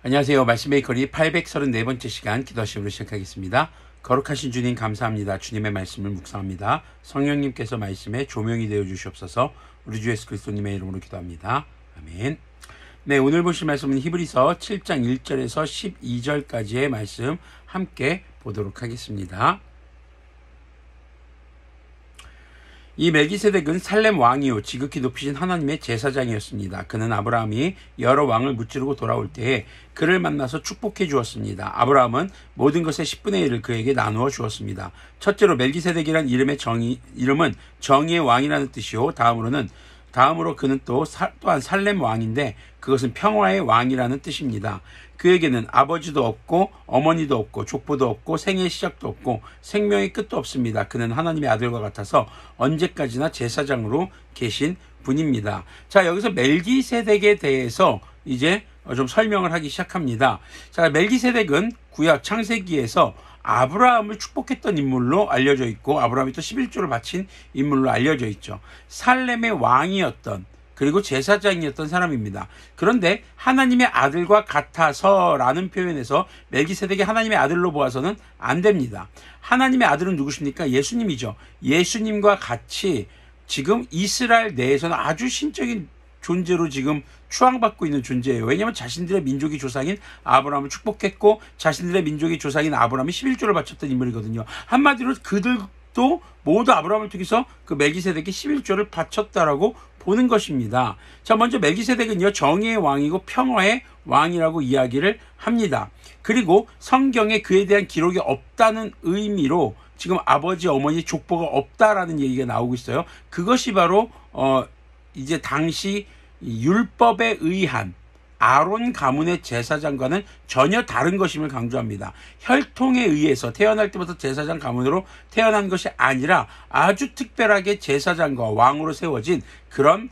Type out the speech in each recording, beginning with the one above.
안녕하세요. 말씀의 거리 834번째 시간 기도하심으로 시작하겠습니다. 거룩하신 주님 감사합니다. 주님의 말씀을 묵상합니다. 성령님께서 말씀에 조명이 되어 주시옵소서. 우리 주 예수 그리스도님의 이름으로 기도합니다. 아멘. 네, 오늘 보실 말씀은 히브리서 7장 1절에서 12절까지의 말씀 함께 보도록 하겠습니다. 이 멜기세덱은 살렘 왕이요 지극히 높이신 하나님의 제사장이었습니다. 그는 아브라함이 여러 왕을 무찌르고 돌아올 때에 그를 만나서 축복해 주었습니다. 아브라함은 모든 것의 10분의 1을 그에게 나누어 주었습니다. 첫째로 멜기세덱이란 이름은 정의의 왕이라는 뜻이요, 다음으로 그는 또한 살렘 왕인데 그것은 평화의 왕이라는 뜻입니다. 그에게는 아버지도 없고 어머니도 없고 족보도 없고 생애의 시작도 없고 생명의 끝도 없습니다. 그는 하나님의 아들과 같아서 언제까지나 제사장으로 계신 분입니다. 자, 여기서 멜기세덱에 대해서 이제 좀 설명을 하기 시작합니다. 자, 멜기세덱은 구약 창세기에서 아브라함을 축복했던 인물로 알려져 있고 아브라함이 또 11조를 바친 인물로 알려져 있죠. 살렘의 왕이었던, 그리고 제사장이었던 사람입니다. 그런데 하나님의 아들과 같아서라는 표현에서 멜기세덱이 하나님의 아들로 보아서는 안 됩니다. 하나님의 아들은 누구십니까? 예수님이죠. 예수님과 같이 지금 이스라엘 내에서는 아주 신적인 존재로 지금 추앙받고 있는 존재예요. 왜냐하면 자신들의 민족의 조상인 아브라함을 축복했고 자신들의 민족의 조상인 아브라함이 11조를 바쳤던 인물이거든요. 한마디로 그들도 모두 아브라함을 통해서 그 멜기세덱이 11조를 바쳤다라고 보는 것입니다. 자, 먼저 멜기세덱은요 정의의 왕이고 평화의 왕이라고 이야기를 합니다. 그리고 성경에 그에 대한 기록이 없다는 의미로 지금 아버지 어머니 족보가 없다라는 얘기가 나오고 있어요. 그것이 바로 이제 당시 율법에 의한 아론 가문의 제사장과는 전혀 다른 것임을 강조합니다. 혈통에 의해서 태어날 때부터 제사장 가문으로 태어난 것이 아니라 아주 특별하게 제사장과 왕으로 세워진 그런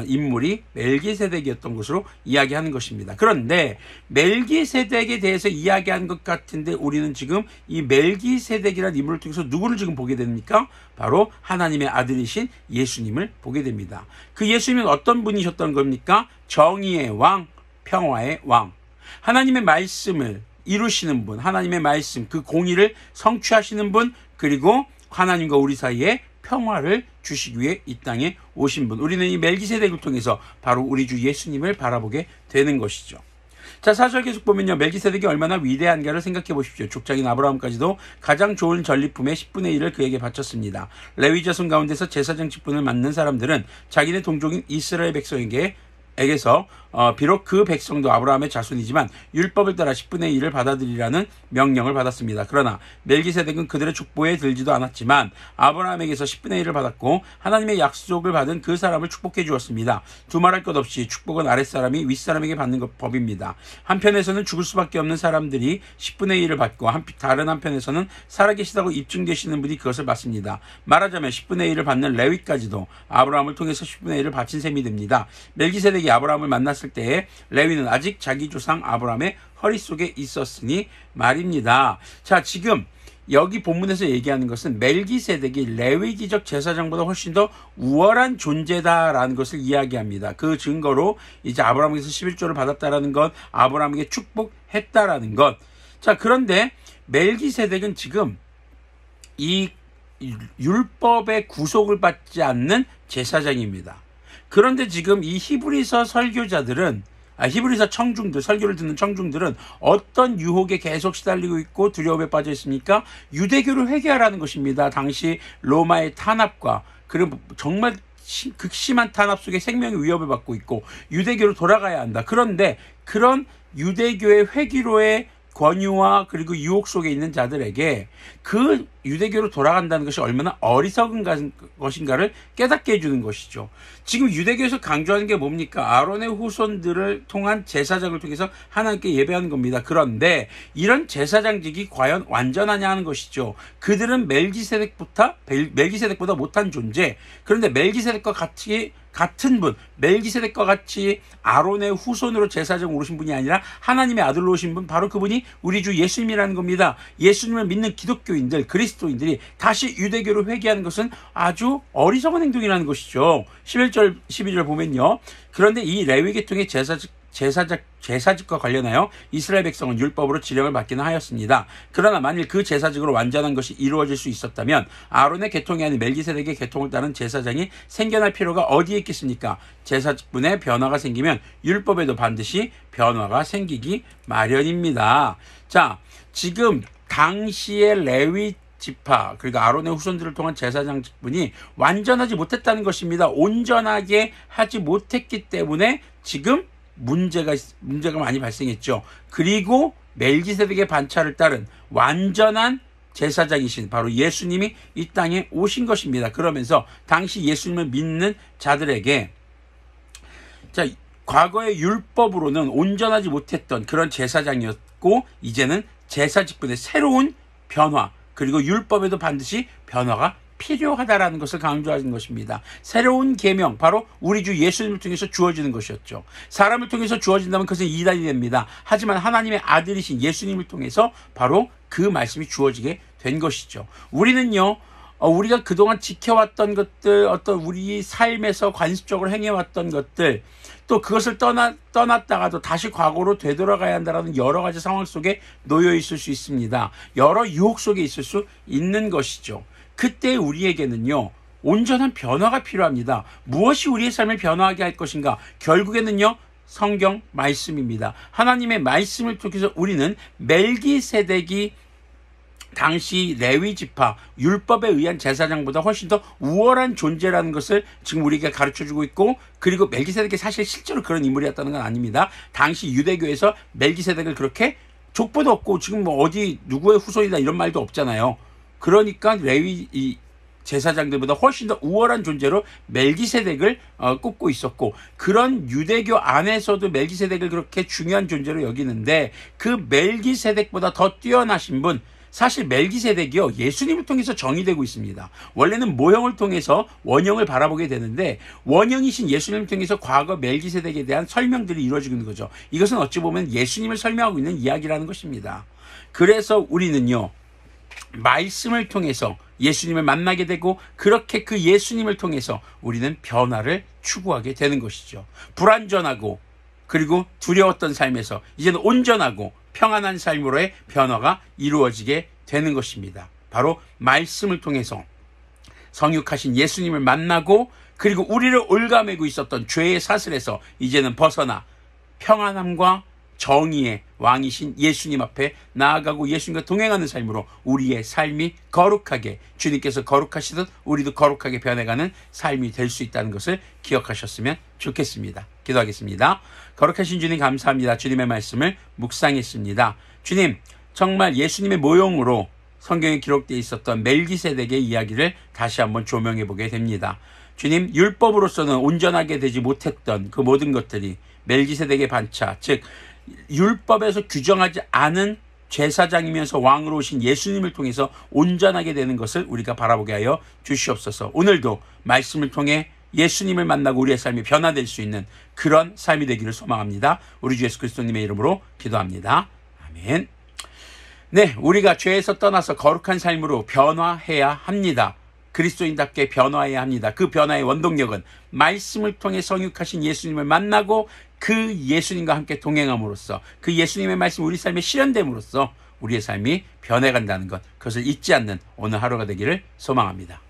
인물이 멜기세덱이었던 것으로 이야기하는 것입니다. 그런데 멜기세덱에 대해서 이야기한 것 같은데 우리는 지금 이 멜기세덱이라는 인물을 통해서 누구를 지금 보게 됩니까? 바로 하나님의 아들이신 예수님을 보게 됩니다. 그 예수님은 어떤 분이셨던 겁니까? 정의의 왕, 평화의 왕, 하나님의 말씀을 이루시는 분, 하나님의 말씀, 그 공의를 성취하시는 분, 그리고 하나님과 우리 사이에 평화를 주시기 위해 이 땅에 오신 분. 우리는 이 멜기세덱을 통해서 바로 우리 주 예수님을 바라보게 되는 것이죠. 자, 4절 계속 보면요, 멜기세덱이 얼마나 위대한가를 생각해 보십시오. 족장인 아브라함까지도 가장 좋은 전리품의 10분의 1을 그에게 바쳤습니다. 레위 자손 가운데서 제사장 직분을 맡는 사람들은 자기네 동족인 이스라엘 백성에게서 비록 그 백성도 아브라함의 자손이지만 율법을 따라 10분의 1을 받아들이라는 명령을 받았습니다. 그러나 멜기세덱은 그들의 족보에 들지도 않았지만 아브라함에게서 10분의 1을 받았고 하나님의 약속을 받은 그 사람을 축복해 주었습니다. 두말할 것 없이 축복은 아랫사람이 윗사람에게 받는 법입니다. 한편에서는 죽을 수밖에 없는 사람들이 10분의 1을 받고 다른 한편에서는 살아계시다고 입증되시는 분이 그것을 받습니다. 말하자면 10분의 1을 받는 레위까지도 아브라함을 통해서 10분의 1을 바친 셈이 됩니다. 멜기세덱이 아브라함을 만났을 때에 레위는 아직 자기 조상 아브라함의 허리 속에 있었으니 말입니다. 자, 지금 여기 본문에서 얘기하는 것은 멜기세덱이 레위기적 제사장보다 훨씬 더 우월한 존재다라는 것을 이야기합니다. 그 증거로 이제 아브라함에게서 11조를 받았다라는 것, 아브라함에게 축복했다라는 것. 자, 그런데 멜기세덱은 지금 이 율법의 구속을 받지 않는 제사장입니다. 그런데 지금 이 히브리서 청중들, 설교를 듣는 청중들은 어떤 유혹에 계속 시달리고 있고 두려움에 빠져 있습니까? 유대교를 회개하라는 것입니다. 당시 로마의 탄압과 그리고 정말 극심한 탄압 속에 생명의 위협을 받고 있고 유대교로 돌아가야 한다. 그런데 그런 유대교의 회귀로의 권유와 그리고 유혹 속에 있는 자들에게 그 유대교로 돌아간다는 것이 얼마나 어리석은 것인가를 깨닫게 해주는 것이죠. 지금 유대교에서 강조하는 게 뭡니까? 아론의 후손들을 통한 제사장을 통해서 하나님께 예배하는 겁니다. 그런데 이런 제사장직이 과연 완전하냐 하는 것이죠. 그들은 멜기세덱보다 못한 존재, 그런데 멜기세덱과 같은 분, 멜기세덱과 같이 아론의 후손으로 제사장 오르신 분이 아니라 하나님의 아들로 오신 분, 바로 그분이 우리 주 예수님이라는 겁니다. 예수님을 믿는 기독교인들, 그리스도인들이 다시 유대교로 회개하는 것은 아주 어리석은 행동이라는 것이죠. 11절 12절 보면요, 그런데 이 레위 계통의 제사직과 관련하여 이스라엘 백성은 율법으로 지령을 받기는 하였습니다. 그러나 만일 그 제사직으로 완전한 것이 이루어질 수 있었다면 아론의 계통이 아닌 멜기세덱의 계통을 따른 제사장이 생겨날 필요가 어디에 있겠습니까? 제사직분에 변화가 생기면 율법에도 반드시 변화가 생기기 마련입니다. 자, 지금 당시의 레위 지파, 그러니까 아론의 후손들을 통한 제사장 직분이 완전하지 못했다는 것입니다. 온전하게 하지 못했기 때문에 지금 문제가 많이 발생했죠. 그리고 멜기세덱의 반차를 따른 완전한 제사장이신 바로 예수님이 이 땅에 오신 것입니다. 그러면서 당시 예수님을 믿는 자들에게, 자, 과거의 율법으로는 온전하지 못했던 그런 제사장이었고, 이제는 제사 직분의 새로운 변화, 그리고 율법에도 반드시 변화가 필요하다라는 것을 강조하는 것입니다. 새로운 계명, 바로 우리 주 예수님을 통해서 주어지는 것이었죠. 사람을 통해서 주어진다면 그것은 이단이 됩니다. 하지만 하나님의 아들이신 예수님을 통해서 바로 그 말씀이 주어지게 된 것이죠. 우리는요, 우리가 그동안 지켜왔던 것들, 어떤 우리 삶에서 관습적으로 행해왔던 것들, 또 그것을 떠났다가도 다시 과거로 되돌아가야 한다는 여러 가지 상황 속에 놓여 있을 수 있습니다. 여러 유혹 속에 있을 수 있는 것이죠. 그때 우리에게는요, 온전한 변화가 필요합니다. 무엇이 우리의 삶을 변화하게 할 것인가? 결국에는요, 성경 말씀입니다. 하나님의 말씀을 통해서 우리는 멜기세덱이 당시 레위 지파 율법에 의한 제사장보다 훨씬 더 우월한 존재라는 것을 지금 우리에게 가르쳐주고 있고, 그리고 멜기세덱이 사실 실제로 그런 인물이었다는 건 아닙니다. 당시 유대교에서 멜기세덱을 그렇게 족보도 없고 지금 뭐 어디 누구의 후손이다 이런 말도 없잖아요. 그러니까 레위 이 제사장들보다 훨씬 더 우월한 존재로 멜기세덱을 꼽고 있었고, 그런 유대교 안에서도 멜기세덱을 그렇게 중요한 존재로 여기는데, 그 멜기세덱보다 더 뛰어나신 분, 사실 멜기세덱이요, 예수님을 통해서 정의되고 있습니다. 원래는 모형을 통해서 원형을 바라보게 되는데, 원형이신 예수님을 통해서 과거 멜기세덱에 대한 설명들이 이루어지는 거죠. 이것은 어찌 보면 예수님을 설명하고 있는 이야기라는 것입니다. 그래서 우리는요, 말씀을 통해서 예수님을 만나게 되고, 그렇게 그 예수님을 통해서 우리는 변화를 추구하게 되는 것이죠. 불완전하고 그리고 두려웠던 삶에서 이제는 온전하고 평안한 삶으로의 변화가 이루어지게 되는 것입니다. 바로 말씀을 통해서 성육하신 예수님을 만나고, 그리고 우리를 올가매고 있었던 죄의 사슬에서 이제는 벗어나 평안함과 정의의 왕이신 예수님 앞에 나아가고 예수님과 동행하는 삶으로 우리의 삶이 거룩하게, 주님께서 거룩하시듯 우리도 거룩하게 변해가는 삶이 될 수 있다는 것을 기억하셨으면 좋겠습니다. 기도하겠습니다. 거룩하신 주님 감사합니다. 주님의 말씀을 묵상했습니다. 주님, 정말 예수님의 모형으로 성경에 기록되어 있었던 멜기세덱의 이야기를 다시 한번 조명해 보게 됩니다. 주님, 율법으로서는 온전하게 되지 못했던 그 모든 것들이 멜기세덱의 반차, 즉 율법에서 규정하지 않은 제사장이면서 왕으로 오신 예수님을 통해서 온전하게 되는 것을 우리가 바라보게 하여 주시옵소서. 오늘도 말씀을 통해 예수님을 만나고 우리의 삶이 변화될 수 있는 그런 삶이 되기를 소망합니다. 우리 주 예수 그리스도님의 이름으로 기도합니다. 아멘. 네, 우리가 죄에서 떠나서 거룩한 삶으로 변화해야 합니다. 그리스도인답게 변화해야 합니다. 그 변화의 원동력은 말씀을 통해 성육하신 예수님을 만나고 그 예수님과 함께 동행함으로써, 그 예수님의 말씀 우리 삶에 실현됨으로써 우리의 삶이 변해간다는 것, 그것을 잊지 않는 오늘 하루가 되기를 소망합니다.